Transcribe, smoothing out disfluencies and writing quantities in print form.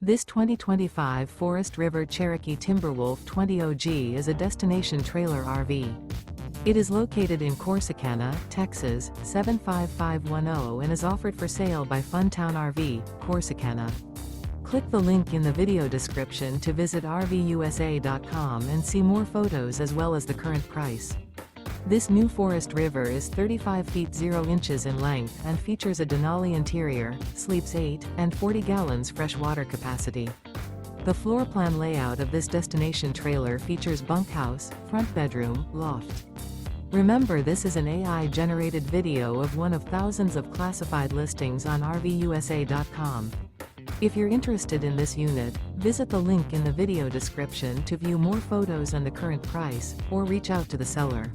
This 2025 Forest River Cherokee Timberwolf 20 OG is a destination trailer RV. It is located in Corsicana, Texas, 75510 and is offered for sale by Funtown RV, Corsicana. Click the link in the video description to visit RVUSA.com and see more photos as well as the current price. This new Forest River is 35 feet 0 inches in length and features a DENALI interior, sleeps 8, and 40 gallons fresh water capacity. The floor plan layout of this destination trailer features bunkhouse, front bedroom, loft. Remember, this is an AI-generated video of one of thousands of classified listings on RVUSA.com. If you're interested in this unit, visit the link in the video description to view more photos and the current price, or reach out to the seller.